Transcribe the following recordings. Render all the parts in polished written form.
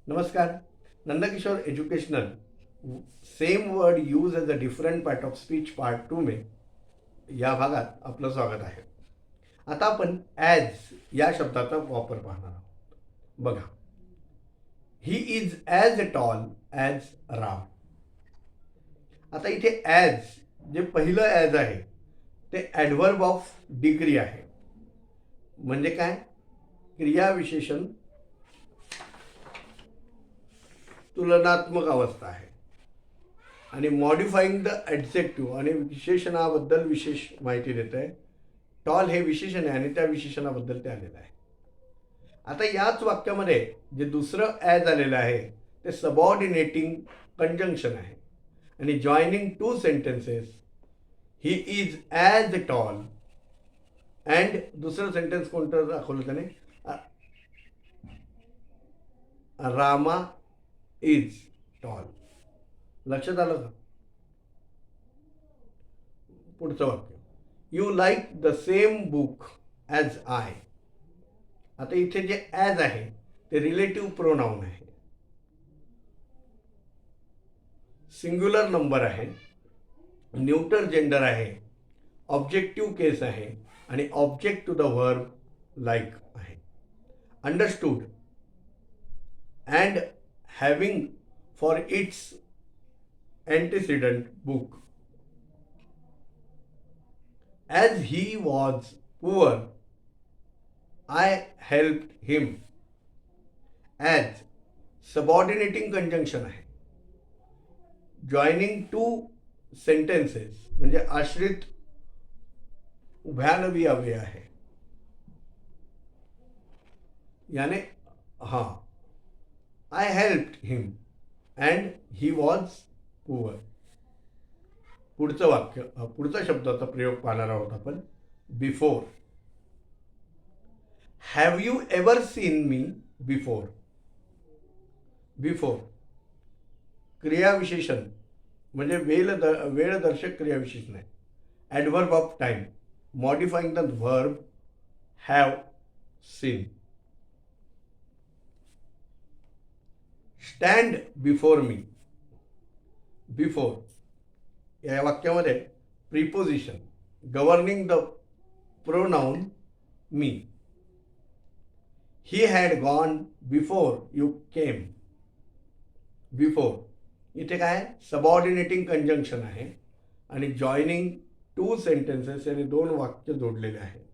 Namaskar. Nandakishore Educational. Same word used as a different part of speech part 2 में या भागात आपलं स्वागत आहे. आता आपण ॲज या शब्दाचा वापर पाहणार आहोत. बघा, he is as tall as Ram. आता इथे ॲज जे पहिलं ॲज आहे ते ॲडव्हर्ब ऑफ डिग्री आहे. म्हणजे काय? क्रियाविशेषण तुलनात्मक अवस्था आहे आणि मॉडिफाईंग द ॲडजेक्टिव्ह आणि विशेषणाबद्दल विशेष माहिती देत आहे. टॉल हे विशेषण आहे आणि त्या विशेषणाबद्दल ते आलेलं आहे. आता याच वाक्यामध्ये जे दुसरं ॲज आलेलं आहे ते सबऑर्डिनेटिंग कंजंक्शन आहे आणि joining two sentences he is as tall and दुसरं सेंटेन्स कोणतं दाखवलं त्याने? Rama is tall. लक्षात आलं का? पुढचं वाक्य, you like the same book as I. आता इथे जे ॲज आहे ते रिलेटिव्ह प्रोनाऊन आहे, सिंग्युलर नंबर आहे, न्यूटर जेंडर आहे, ऑब्जेक्टिव्ह केस आहे आणि object to the verb like आहे. Understood and having for its antecedent book. As he was poor, I helped him. As subordinating conjunction आहे, joining two sentences म्हणजे आश्रित उभ्यानवी अव्यय आहे. याने I helped him and he was poor. पुढचं वाक्य, पुढचा शब्दाचा प्रयोग पाहणार आहोत आपण. Before. Have you ever seen me before. Before क्रियाविशेषण म्हणजे वेळदर्शक क्रियाविशेषण आहे. Adverb of time modifying the verb have seen. Stand before me. Before या वाक्यामध्ये preposition governing the pronoun me. He had gone before you came. Before इथे काय? Subordinating conjunction आहे आणि जॉईनिंग टू सेंटेन्सेस याने दोन वाक्य जोडलेले आहेत.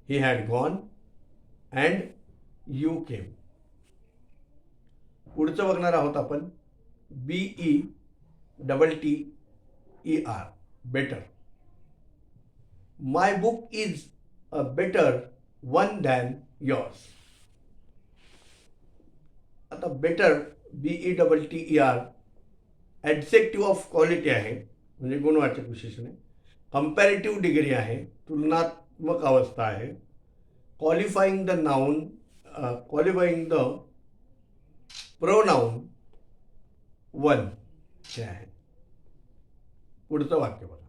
He had gone and you came. पुढचं बघणार आहोत आपण. BETTER better. My book is a better one than yours. आता better BETTER adjective of quality आहे म्हणजे गुणवाचक विशेषण आहे. कंपॅरेटिव्ह डिग्री आहे, तुलनात्मक अवस्था आहे. Qualifying the noun qualifying the pronoun one हे आहे. पुढचं वाक्य बघा.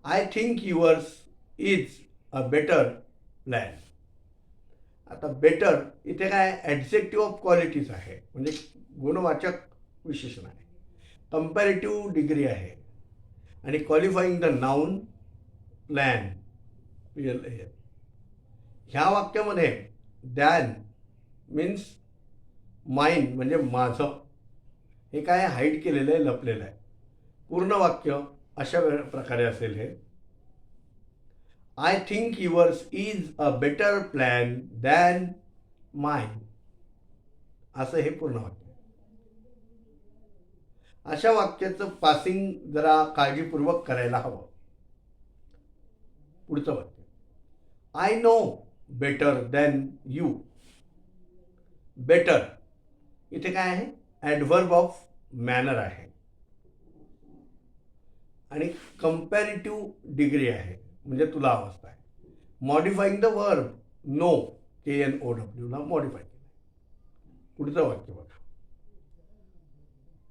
I think yours is a better plan. आता बेटर इथे काय? ॲडजेक्टिव्ह ऑफ क्वालिटीज आहे म्हणजे गुणवाचक विशेषण आहे. कंपॅरेटिव्ह डिग्री आहे आणि qualifying the noun plan PLAN. ह्या वाक्यामध्ये दॅन मीन्स माइन म्हणजे माझं हे काय हाईड केलेलं आहे, लपलेलं आहे. पूर्ण वाक्य अशा प्रकारे असेल हे. I think yours is a better plan than mine. असं हे पूर्ण वाक्य. अशा वाक्याचं पासिंग जरा काळजीपूर्वक करायला हवं. पुढचं वाक्य, I know better than you. Better इथे काय आहे? ॲडव्हर्ब ऑफ मॅनर आहे आणि कंपॅरेटिव्ह डिग्री आहे म्हणजे तुला अवस्था आहे. Modifying the verb no KNOW ला मॉडिफाय केलं. पुढचं वाक्य बघा.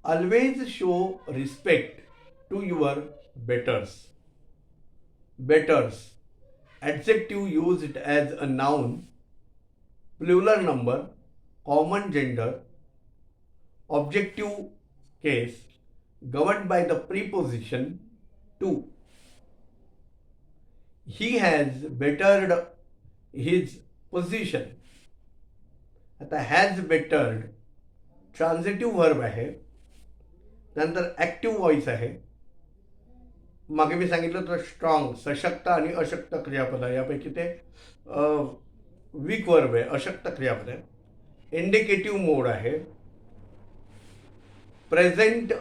Always show respect to your betters. Betters adjective used as a noun, plural number, common gender, objective case governed by the preposition to. He has bettered his position. आता has bettered ट्रान्झिटिव्ह verb आहे, नंतर active voice आहे. मागे मी सांगितलं तर strong सशक्त आणि अशक्त क्रियापद आहे, यापैकी ते वीक वर्ब आहे, अशक्त क्रियापद आहे. इंडिकेटिव्ह मोड आहे, प्रेझेंट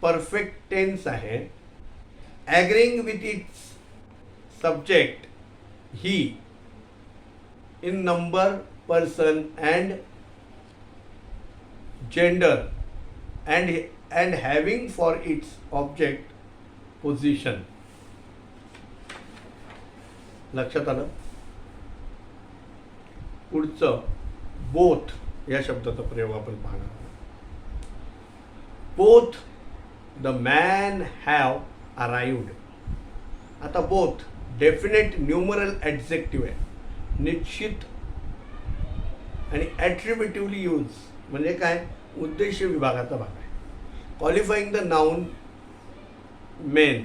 परफेक्ट टेन्स आहे, agreeing with its subject he in number person and gender and having for its object position. लक्षात आलं. पुढचं बोथ या शब्दाचा प्रयोग आपण पाहणार आहोत. Both the man have arrived. आता बोथ डेफिनेट न्यूमरल ॲडजेक्टिव्ह आहे, निश्चित आणि ॲट्रिब्युटिव्हली यूज म्हणजे काय, उद्देश विभागाचा भाग आहे. Qualifying the noun main.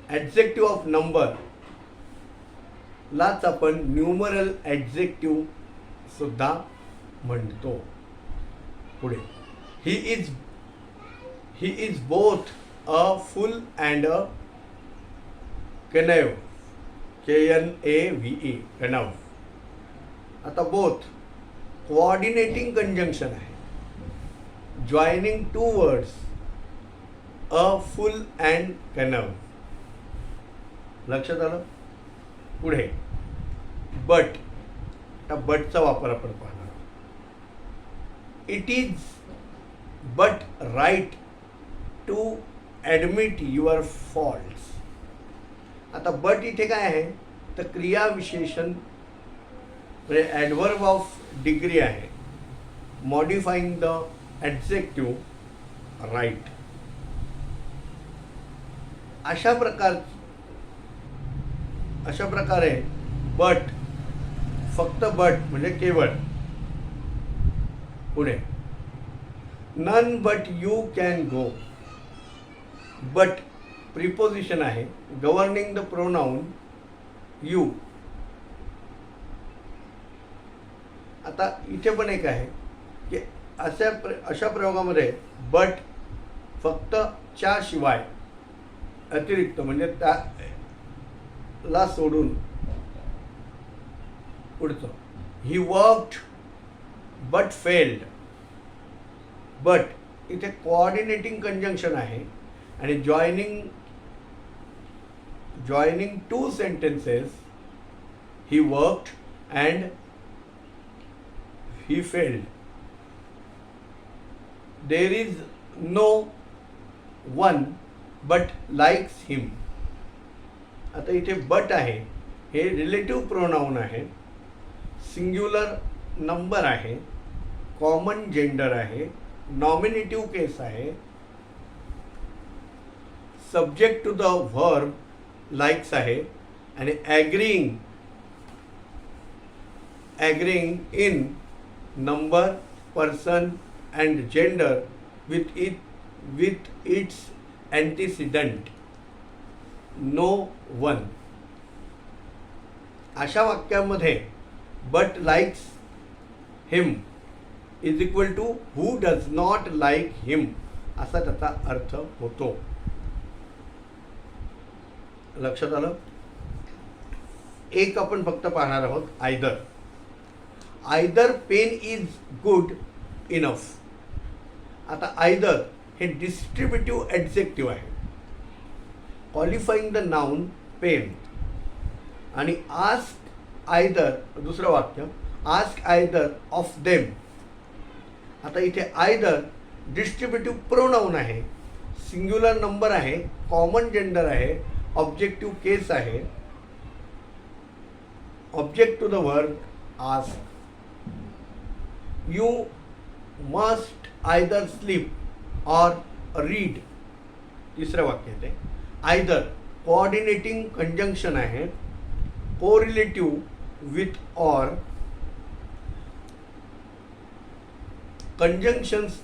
Adjective of number लाच आपण न्यूमरल ॲडजेक्टिव्ह सुद्धा म्हणतो. पुढे he is both a fool and a knave. KNAVE knave. आता बोथ कोऑर्डिनेटिंग कंजंक्शन आहे, joining two words a fool and knave. लक्षात आलं. पुढे बट. आता बटचा वापर आपण पाहणार आहोत. It is but right to admit your faults. आता बट इथे काय आहे तर क्रियाविशेषण म्हणजे ॲडव्हर्ब ऑफ डिग्री आहे, मॉडिफाईंग द ॲडजेक्टिव्ह राईट. अशा प्रकारे बट, फक्त बट म्हणजे केवळ. पुढे none but you can go. But preposition आहे, गव्हर्निंग द प्रोनाउन यू. आता इथे पण एक आहे की अशा प्रयोगामध्ये बट फक्त च्या शिवाय अतिरिक्त म्हणजे त्याला सोडून पुढचं he worked but failed. But इथे कोऑर्डिनेटिंग कंजंक्शन आहे आणि joining two sentences, he worked and he failed. There is no one but likes him. आता इथे बट आहे, हे रिलेटिव्ह प्रोनाउन आहे, सिंग्युलर नंबर आहे, कॉमन जेंडर आहे, नॉमिनेटिव्ह केस आहे, subject to the verb likes आहे आणि agreeing in number, person and gender with its antecedent no one. अशा वाक्यामध्ये but likes him is equal to who does not like him असा त्याचा अर्थ होतो. लक्षात आलं. एक आपण फक्त पाहणार आहोत, either pen is good enough. आता आयदर हे डिस्ट्रीब्युटिव्ह ॲडजेक्टिव्ह आहे, क्वालिफाईंग द नाउन पेन. आणि आस्क आयदर, दुसरं वाक्य, आस्क आयदर ऑफ देम. आता इथे आयदर डिस्ट्रीब्युटिव्ह प्रोनाउन आहे, सिंग्युलर नंबर आहे, कॉमन जेंडर आहे, ऑब्जेक्टिव्ह केस आहे, object to the verb ask. You must either sleep or read. तिसरं वाक्य आहे ते आयदर कोऑर्डिनेटिंग कंजंक्शन आहे, कोरिलेटिव्ह विथ ऑर, कंजंक्शन्सच्या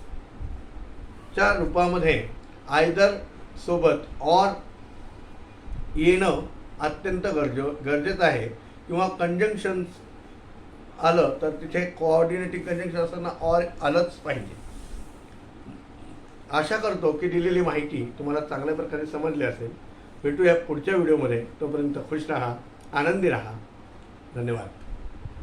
रूपामध्ये आयदर सोबत ऑर येणं अत्यंत गरजेचं आहे, किंवा कंजंक्शन्स आलं तर तिथे कोऑर्डिनेटिंग कंजंक्शन असताना ऑर आलंच पाहिजे. आशा करतो की दिलेली माहिती तुम्हाला चांगल्या प्रकारे समजली असेल. भेटूया पुढच्या व्हिडिओमध्ये. तोपर्यंत खुश राहा, आनंदी राहा. धन्यवाद.